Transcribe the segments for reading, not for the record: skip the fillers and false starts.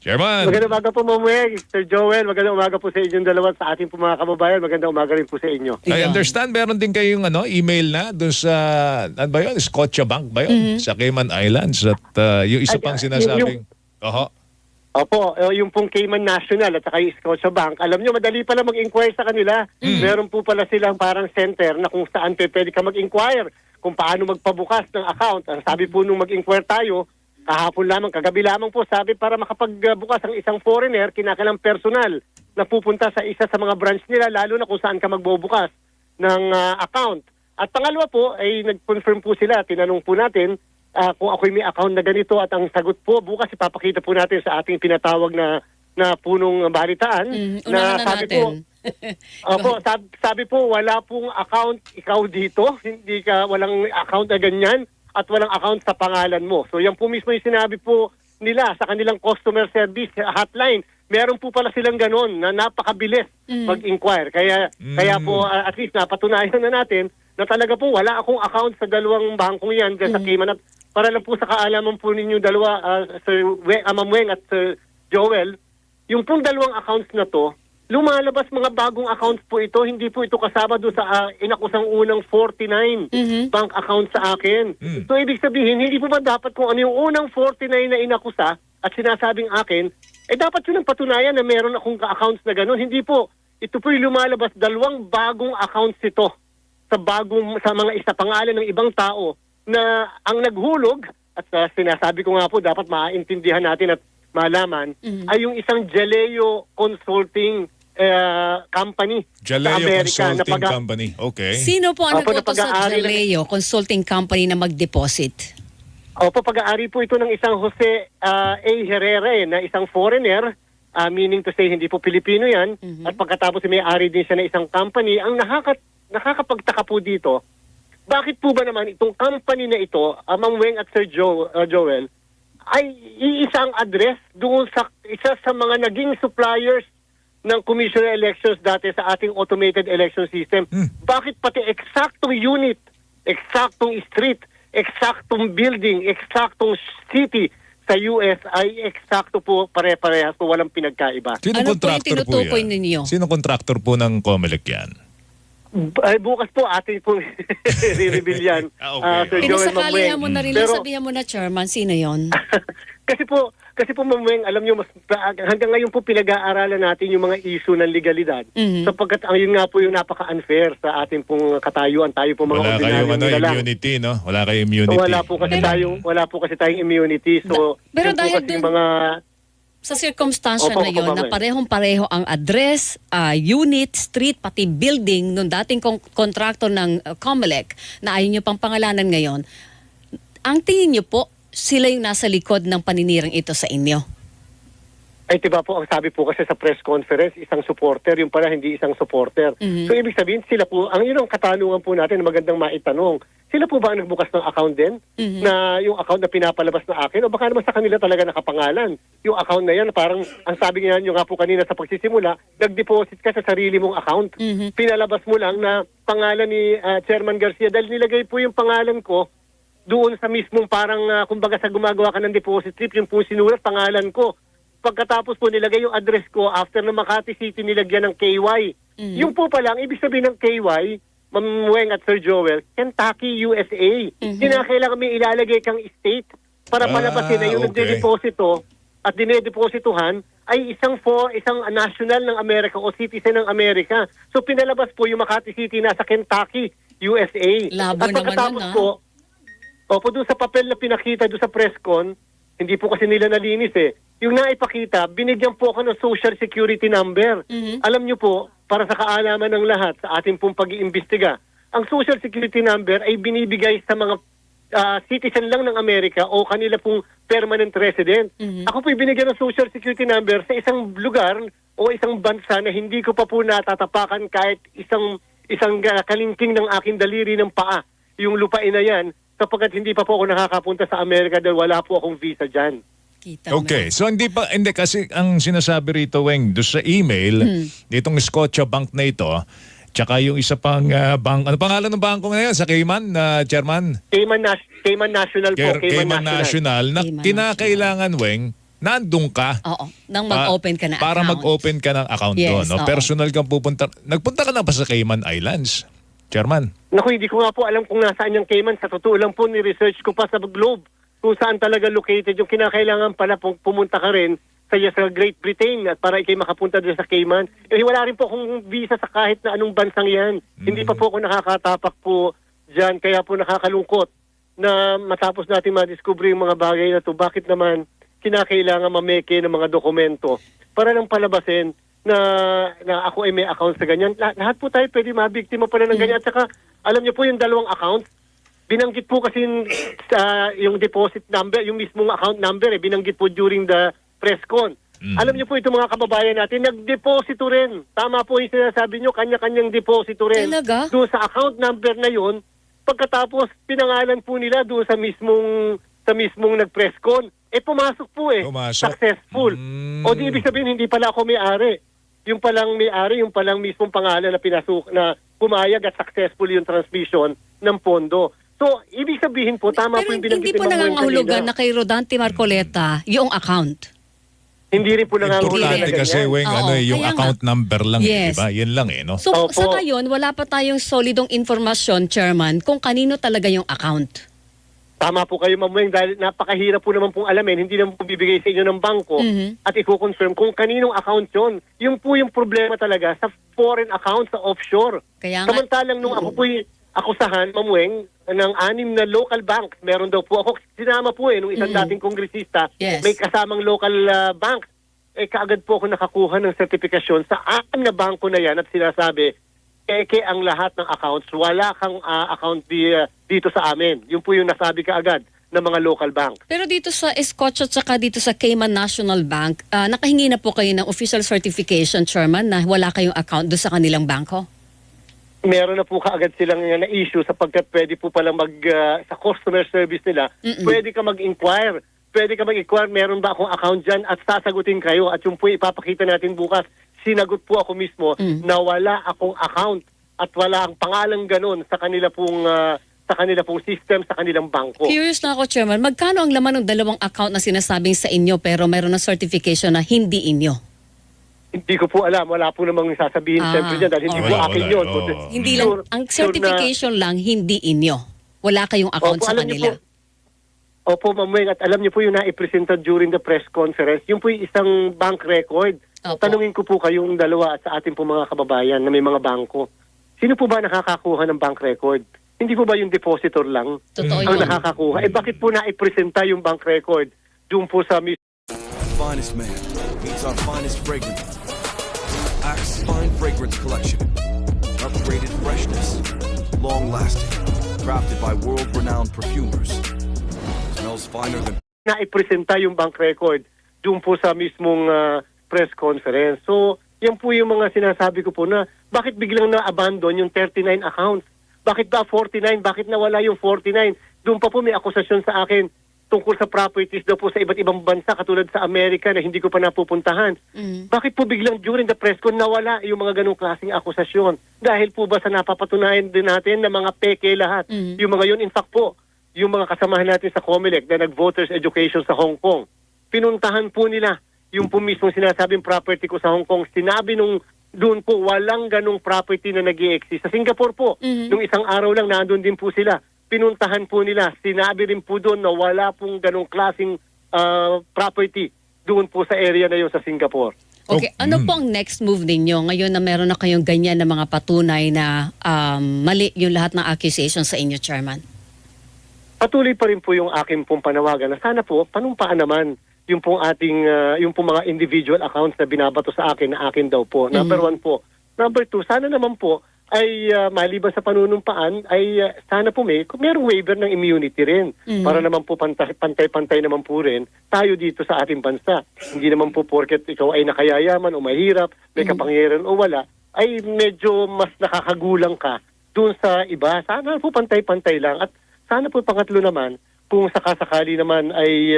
Chairman. Magandang umaga po, Ma'am Weng. Sir Joel, magandang umaga po sa inyong dalawa, sa ating po mga kababayan. Magandang umaga rin po sa inyo. I understand meron din kayong email na doon sa ano ba yun? Scotiabank ba yun? Sa Cayman Islands at yung isa pang sinasabing Opo, yung pong Cayman National at saka yung Scotiabank, alam nyo, madali pala mag-inquire sa kanila. Meron po pala silang parang center na kung saan pwede ka mag-inquire kung paano magpabukas ng account. Ang sabi po nung mag-inquire tayo, kahapon lamang, kagabi lamang po, sabi para makapagbukas ang isang foreigner, kinakailang personal na pupunta sa isa sa mga branch nila, lalo na kung saan ka magbubukas ng account. At pangalawa po, ay nag-confirm po sila, tinanong po natin kung ako'y may account na ganito at ang sagot po, bukas ipapakita po natin sa ating pinatawag na punong balitaan. Na sabi po, sabi po, wala pong account ikaw dito, hindi ka, walang account na ganyan, at walang account sa pangalan mo. So yan po mismo yung sinabi po nila sa kanilang customer service hotline. Meron po pala silang ganon na napakabilis mag-inquire. Kaya po at least napatunayan na natin na talaga po wala akong account sa dalawang bangkong yan sa Cayman. At para lang po sa kaalaman po ninyo dalawa, Sir Ma'am Weng at Sir Joel, yung pong dalawang accounts na to, lumalabas mga bagong accounts po ito. Hindi po ito kasama doon sa inakusang unang 49 bank account sa akin. So, ibig sabihin, hindi po ba dapat kung ano yung unang 49 na inakusa at sinasabing akin, dapat yun ang patunayan na meron akong accounts na gano'n. Hindi po. Ito po yung lumalabas, dalawang bagong accounts ito sa mga isa pangalan ng ibang tao na ang naghulog at sinasabi ko nga po, dapat maintindihan natin at malaman, ay yung isang Jaleo Consulting company sa Amerika. Consulting Company. Okay. Sino po ang nag-utos sa Jaleo Consulting Company na mag-deposit? Opo, pag-aari po ito ng isang Jose A. Herrera na isang foreigner, meaning to say hindi po Pilipino yan, at pagkatapos may-ari din siya ng isang company. Ang nakakapagtaka po dito, bakit po ba naman itong company na ito, Ma'am Weng at Sir Joel, ay iisang address doon sa isa sa mga naging suppliers ng commissioner elections dati sa ating automated election system. Bakit pati eksaktong unit, eksaktong street, eksaktong building, eksaktong city sa US ay eksakto po pare-parehas po, walang pinagkaiba. Sinong Ano po yung contractor po tinutukoy yan? ninyo? Sinong contractor po ng COMELEC yan? Bukas po ating po re-reveal yan. Sir Joel, Ma'am Weng. Pinasakalihan mo na rin lang, sabihan mo na, Chairman, sino yon? Kasi po Ma'am Weng, alam niyo, hanggang ngayon po pinag-aaralan natin yung mga issue ng legalidad. Sapagkat yun nga po yung napaka-unfair sa ating pong katayuan. Tayo po mga Wala kayong immunity, no? Wala kayong immunity. Wala po kasi tayong immunity. So, pero yun po dahil kasi dun, mga sa circumstansya na yun, na parehong-pareho ang address, unit, street, pati building nung dating kontraktor ng COMELEC na ayaw nyo pang pangalanan ngayon, ang tingin nyo po, sila yung nasa likod ng paninirang ito sa inyo? Ay, diba po, ang sabi po kasi sa press conference, isang supporter, yung pala hindi isang supporter. So, ibig sabihin, sila po, yun ang katanungan po natin, magandang maitanong, sila po ba ang nagbukas ng account din? Na yung account na pinapalabas na akin? O baka naman sa kanila talaga nakapangalan? Yung account na yan, parang, ang sabi nga nyo nga po kanina sa pagsisimula, nag-deposit ka sa sarili mong account. Pinalabas mo lang na pangalan ni Chairman Garcia, dahil nilagay po yung pangalan ko doon sa mismong parang, kumbaga sa gumagawa ka ng deposit slip, yung po sinulat, pangalan ko. Pagkatapos po nilagay yung address ko, after na Makati City nilagyan ng KY. Yung po pala, ang ibig sabihin ng KY, Ma'am Weng at Sir Joel, Kentucky, USA. Kinakailangan may ilalagay kang state para palabasin na yung nagde-deposito at dinedepositohan ay isang national ng Amerika o citizen ng Amerika. So pinalabas po yung Makati City nasa Kentucky, USA. Labo at pagkatapos po, doon sa papel na pinakita doon sa press con, hindi po kasi nila nalinis Yung naipakita, binigyan po ako ng social security number. Alam nyo po, para sa kaalaman ng lahat sa ating pong pag-iimbestiga, ang social security number ay binibigay sa mga citizen lang ng Amerika o kanila pong permanent resident. Ako po binigyan ng social security number sa isang lugar o isang bansa na hindi ko pa po natatapakan kahit isang kalingking ng aking daliri ng paa. Yung lupain na yan, sapagkat hindi pa po ako nakakapunta sa Amerika dahil wala po akong visa dyan. Okay, so hindi kasi ang sinasabi rito, Weng, doon sa email, ditong Scotiabank na ito, tsaka yung isa pang bank, ano pangalan ng bangko ngayon sa Cayman, Chairman? Cayman National po. Cayman National, na kinakailangan, Weng, nandun ka. Oo, nang mag-open ka na para account. mag-open ka ng account Yes, doon. No? oo. Personal kang pupunta. Nagpunta ka na ba sa Cayman Islands, Chairman? Naku, hindi ko nga po alam kung nasaan yung Cayman. Sa totoo lang po, ni-research ko pa sa Globe kung saan talaga located. Yung kinakailangan pala pumunta ka rin sa Great Britain at para ikay makapunta din sa Cayman. Eh, wala rin po akong visa sa kahit na anong bansang yan. Hindi pa po ako nakakatapak po dyan. Kaya po nakakalungkot na matapos natin madiscover yung mga bagay na to, bakit naman kinakailangan mameke ng mga dokumento para lang palabasin na ako ay may account sa ganyan. Lahat po tayo pwede mabiktima pala ng ganyan. At saka, alam niyo po yung dalawang account, binanggit po kasi yung deposit number, yung mismong account number, binanggit po during the press con. Alam niyo po itong mga kababayan natin, nagdeposito rin. Tama po yung sinasabi niyo, kanya-kanyang deposito rin. Talaga? Doon sa account number na yun, pagkatapos pinangalan po nila doon sa mismong nag-press con, pumasok po Pumasok. successful. O di ibig sabihin, hindi pala ako may-ari. Yung palang may-ari, yung palang mismong pangalan na pinasok, na pumayag at successful yung transmission ng pondo. So, ibig sabihin po, tama Pero po yung binanggit hindi po ni Ma'am Weng nangangahulugan kanina. na kay Rodante Marcoleta yung account. Hindi rin po nangangahulugan na Importante kasi, ganyan. Weng, Oo, yung kaya account number lang, Yes. di ba? Yan lang no? So Opo. sa ngayon, wala pa tayong solidong informasyon, Chairman, kung kanino talaga yung account. Tama po kayo, Ma'am Weng, dahil napakahirap po naman pong alamin, hindi naman po bibigay sa inyo ng bangko at i-confirm kung kaninong account yon. Yung po yung problema talaga sa foreign account, sa offshore. Kaya nga, Samantalang nung ako po'y akusahan, Ma'am Weng, ng 6 na local banks, meron daw po ako, sinama po nung isang dating kongresista, Yes. may kasamang local banks. Kaagad po ako nakakuha ng sertifikasyon sa 6 na bangko na yan at sinasabi, ang lahat ng accounts, wala kang account dito sa amin. Yun po yung nasabi kaagad ng mga local bank. pero dito sa Scotia at saka dito sa Cayman National Bank, nakahingi na po kayo ng official certification, Chairman, na wala kayong account doon sa kanilang bangko? Meron na po kaagad silang na-issue sapagkat pwede po palang sa customer service nila, pwede ka mag-inquire. Pwede ka mag-inquire, meron ba akong account dyan at sasagutin kayo. At yung po ipapakita natin bukas, sinagot po ako mismo na wala akong account at wala ang pangalang ganun sa kanila pong system, sa kanilang bangko. Curious na ako, Chairman, magkano ang laman ng dalawang account na sinasabing sa inyo pero mayroon na certification na hindi inyo? Hindi ko po alam. Wala po namang sasabihin siyempre dyan dahil hindi po Wala, akin wala, yun. oo. Hindi lang, ang certification lang hindi inyo. Wala kayong account sa kanila. Opo, Ma'am Weng, at alam niyo po yung naipresenta during the press conference, yung po yung isang bank record. Opo. Tanungin ko po kayong dalawa at sa ating po mga kababayan na may mga bangko. Sino po ba nakakakuha ng bank record? Hindi po ba yung depositor lang Totoo ang yun. nakakakuha? Bakit po naipresenta yung bank record doon po sa Finest man meets our finest fragrance. Axe Fine Fragrance Collection. Upgraded freshness. Long lasting. Crafted by world-renowned perfumers. Smells finer than naipresenta yung bank record doon po sa mismong press conference. So, yan po yung mga sinasabi ko po na bakit biglang na-abandon yung 39 accounts? Bakit ba 49? Bakit nawala yung 49? Doon pa po may akusasyon sa akin tungkol sa properties daw po sa iba't ibang bansa katulad sa Amerika na hindi ko pa napupuntahan. Bakit po biglang during the press con nawala yung mga ganong klaseng akusasyon? Dahil po ba sa napapatunayan din natin na mga peke lahat? Yung mga yun, in fact po, yung mga kasamahan natin sa COMELEC na nag-voters education sa Hong Kong, pinuntahan po nila yung po mismong sinasabing property ko sa Hong Kong. Sinabi nung doon po walang ganong property na nag-i-exist. Sa Singapore po, nung isang araw lang nandun din po sila. Pinuntahan po nila. Sinabi rin po doon na wala pong ganong klaseng property doon po sa area na yun sa Singapore. Okay, ano po ang next move ninyo ngayon na meron na kayong ganyan na mga patunay na mali yung lahat ng accusation sa inyo, Chairman? Patuloy pa rin po yung aking pong panawagan na sana po panumpaan naman yung pong ating yung pong mga individual accounts na binabato sa akin na akin daw po. Number 1 po. Number 2, sana naman po ay maliban sa panunumpaan ay sana po merong waiver ng immunity rin para naman po pantay-pantay naman po rin tayo dito sa ating bansa. Hindi naman po porket ikaw ay nakayayaman o mahirap, may kapangyarihan o wala, ay medyo mas nakakagulang ka dun sa iba. Sana po pantay-pantay lang. At sana po pangatlo naman, kung sakasakali naman ay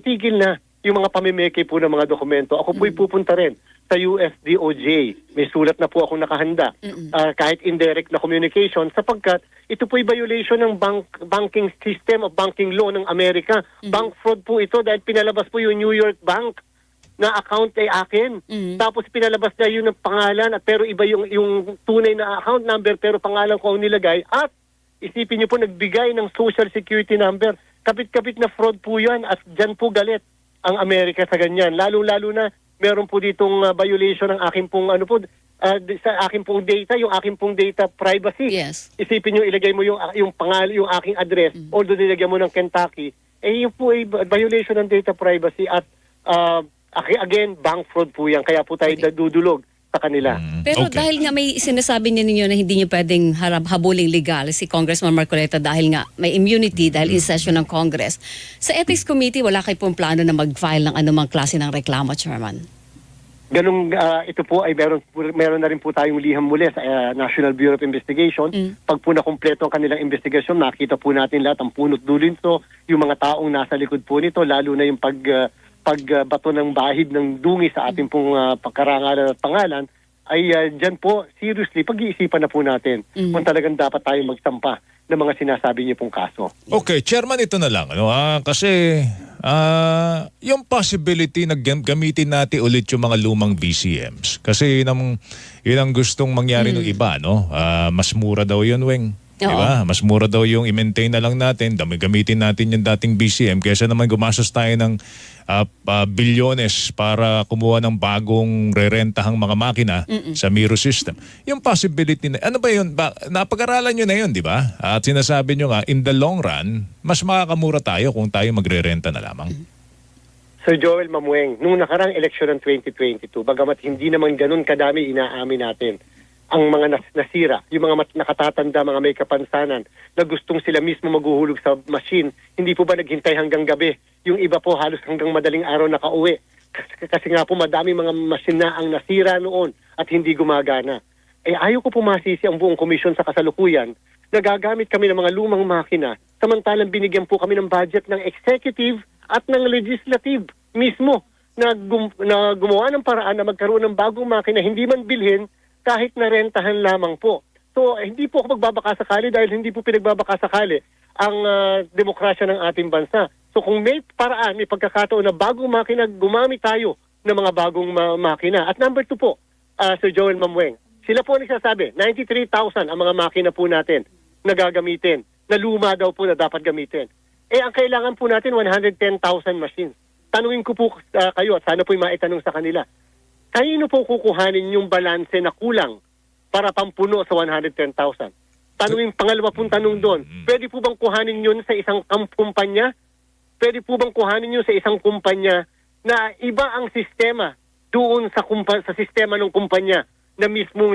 itigil na yung mga pamimeke po ng mga dokumento, ako po'y pupunta rin sa USDOJ. May sulat na po akong nakahanda. Kahit indirect na communication sapagkat ito po'y violation ng banking system of banking law ng Amerika. Bank fraud po ito dahil pinalabas po yung New York Bank na account ay akin. Tapos pinalabas na yun ng pangalan at pero iba yung tunay na account number pero pangalan ko ang nilagay at isipin niyo po nagbigay ng social security number. Kapit-kapit na fraud po yan at dyan po galit ang Amerika sa ganyan. Lalo-lalo na meron po ditong violation ng aking pong sa aking pong data, yung aking pong data privacy. Yes. Isipin niyo ilagay mo yung pangalan, yung aking address, although nilagyan mo ng Kentucky, yun po ay violation ng data privacy at again, bank fraud po yan. Kaya po tayo nadudulog sa kanila. Pero Okay. dahil nga may sinasabi ninyo na hindi nyo pwedeng habuling legal si Congressman Marcoleta dahil nga may immunity dahil in session ng Congress. Sa Ethics Committee, wala kayo pong plano na mag-file ng anumang klase ng reklamo, Chairman? Ganung ito po ay meron na rin po tayong liham muli sa National Bureau of Investigation. Pag po nakumpleto ang kanilang investigasyon, nakita po natin lahat ang punot dulo nito, yung mga taong nasa likod po nito, lalo na yung pagbato ng bahid ng dungi sa ating pong pagkarangalan at pangalan, ay dyan po, seriously, pag-iisipan na po natin kung talagang dapat tayo magsampa ng mga sinasabi niyo pong kaso. Okay, Chairman, ito na lang. Kasi yung possibility na gamitin natin ulit yung mga lumang VCMs. Kasi yun ang gustong mangyari ng iba. No? Mas mura daw yun, Weng. Diba? Mas mura daw yung i-maintain na lang natin, gamitin natin yung dating BCM kaysa naman gumastos tayo ng bilyones para kumuha ng bagong rerentahang mga makina sa Miro system. Yung possibility na, ano ba yun? Napag-aralan nyo na yun, di ba? At sinasabi nyo nga, in the long run, mas makakamura tayo kung tayo magre-renta na lamang. Sir Joel Mamueng, nung nakarang eleksyon ng 2022, bagamat hindi naman ganun kadami inaamin natin, ang mga nasira, yung mga nakatatanda, mga may kapansanan, na gustong sila mismo maghuhulog sa machine, hindi po ba naghintay hanggang gabi? Yung iba po halos hanggang madaling araw nakauwi. Kasi nga po madami mga machine na ang nasira noon at hindi gumagana. Ayaw ko pumasisi ang buong komisyon sa kasalukuyan na gagamit kami ng mga lumang makina samantalang binigyan po kami ng budget ng executive at ng legislative mismo na gumawa ng paraan na magkaroon ng bagong makina, hindi man bilhin, kahit narentahan lamang po. So, hindi po ako magbabakasakali dahil hindi po pinagbabakasakali ang demokrasya ng ating bansa. So, kung may paraan, may pagkakataon na bagong makina, gumamit tayo ng mga bagong makina. At number 2 po, Sir Joel Mamueng, sila po nagsasabi, 93,000 ang mga makina po natin na gagamitin, na luma daw po na dapat gamitin. Ang kailangan po natin, 110,000 machines. Tanungin ko po kayo at sana po'y maitanong sa kanila. Kanino po kukuhanin yung balanse na kulang para pampuno sa 110,000? Pangalawa pong tanong doon, pwede po bang kuhanin yun sa isang kumpanya? Pwede po bang kuhanin yun sa isang kumpanya na iba ang sistema doon sa sistema ng kumpanya na mismong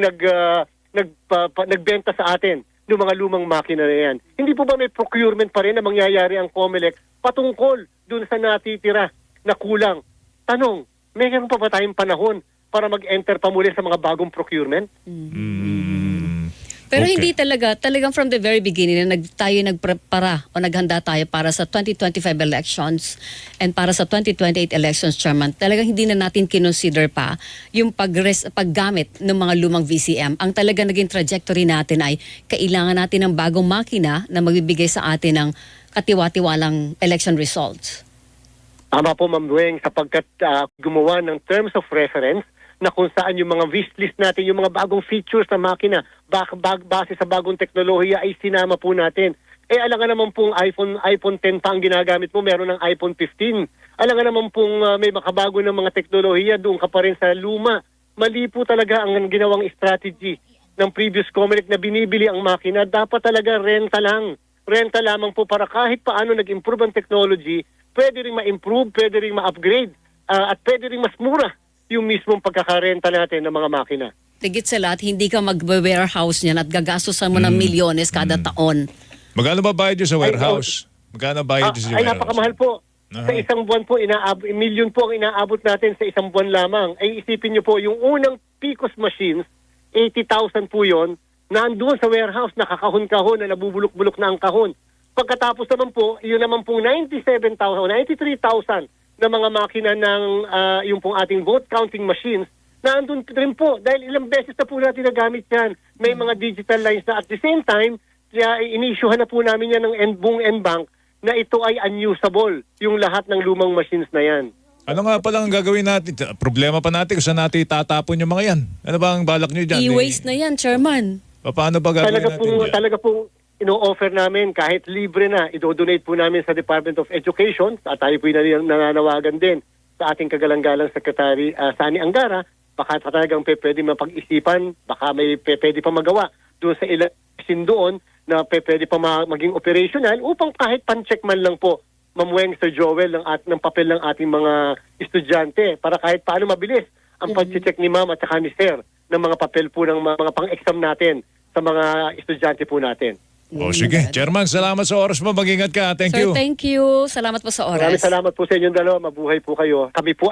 nagbenta sa atin ng mga lumang makina na yan? Hindi po ba may procurement pa rin na mangyayari ang COMELEC patungkol doon sa natitira na kulang? Tanong, mayroon pa ba tayong panahon para mag-enter pa muli sa mga bagong procurement? Pero Okay. hindi talagang from the very beginning na tayo nagprepara o naghanda tayo para sa 2025 elections and para sa 2028 elections, Chairman. Talagang hindi na natin kinonsider pa yung paggamit ng mga lumang VCM. Ang talaga naging trajectory natin ay kailangan natin ng bagong makina na magbibigay sa atin ng katiwa-tiwalang election results. Tama po, Ma'am Dueng, sapagkat gumawa ng terms of reference na kung saan yung mga wishlist natin, yung mga bagong features na makina, base sa bagong teknolohiya ay sinama po natin. Alam nga naman pong iPhone 10 pa ang ginagamit mo, meron ng iPhone 15. Alam nga naman pong may makabago ng mga teknolohiya, doon ka pa rin sa luma. Mali po talaga ang ginawang strategy ng previous COMELEC na binibili ang makina. Dapat talaga renta lang. Renta lamang po para kahit paano nag-improve ang technology, pwede rin ma-improve, pwede rin ma-upgrade, at pwede rin mas mura yung mismong pagkakarenta natin ng mga makina. Tigit sa lahat, hindi ka mag-warehouse niyan at gagastusan mo ng milyones kada taon. Magkano ba bayad nyo sa warehouse? Magkano bayad nyo sa warehouse? Napakamahal po. Sa isang buwan po, milyon po ang inaabot natin sa isang buwan lamang. Isipin nyo po, yung unang Picos machines, 80,000 po yun, nandoon sa warehouse, nakakahon-kahon na nabubulok-bulok na ang kahon. Pagkatapos naman po, yun naman pong 97,000 o 93,000 na mga makina ng yung pong ating vote counting machines na andun rin po dahil ilang beses na po natin nagamit yan. May mga digital lines na at the same time, inisyuhan na po namin yan ng buong NBank na ito ay unusable, yung lahat ng lumang machines na yan. Ano nga palang gagawin natin? Problema pa natin kung saan natin itatapon yung mga yan. Ano ba ang balak nyo dyan? E-waste na yan, Chairman. Paano ba gagawin natin dyan? Talaga pong ino-offer namin kahit libre na, idodonate po namin sa Department of Education at tayo po yung nananawagan din sa ating kagalang-galang Secretary Sani Angara, baka talagang pwede mapag-isipan, baka may pwede pa magawa doon sa ilang doon na pwede pa maging operational upang kahit pan-check man lang po mamuweng Sir Joel ng papel ng ating mga estudyante para kahit paano mabilis ang pag-check ni Ma'am at saka ni Sir ng mga papel po ng mga pang-exam natin sa mga estudyante po natin. O sige, Chairman, salamat sa oras mo. Mag-ingat ka. Thank Sir, you. thank you. Salamat po sa oras. Maraming salamat po sa inyong dalawa. Mabuhay po kayo. Kami po